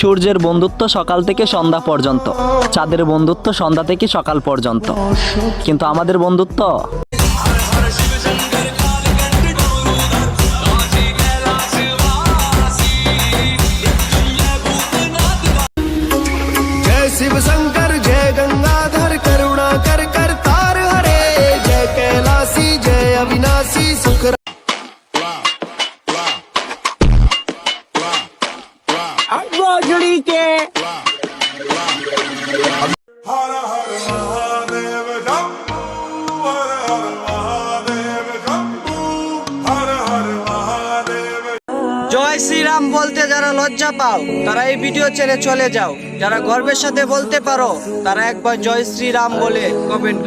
সূর্যের বন্ধুত্ব সকাল থেকে সন্ধ্যা পর্যন্ত, চাঁদের বন্ধুত্ব সন্ধ্যা থেকে সকাল পর্যন্ত, কিন্তু আমাদের বন্ধুত্ব जय शिव शंकर जय गंगाधर करुणा कर कर तार हरे जय कैलासी जय अविनाशी सुख हर हर महादेव शंभू हर हर महादेव शंभू हर हर महादेव। জয় শ্রীরাম বলতে যারা লজ্জা পাও তারা এই ভিডিও ছেড়ে চলে যাও। যারা গর্বের সাথে বলতে পারো তারা একবার জয় শ্রীরাম বলে কমেন্ট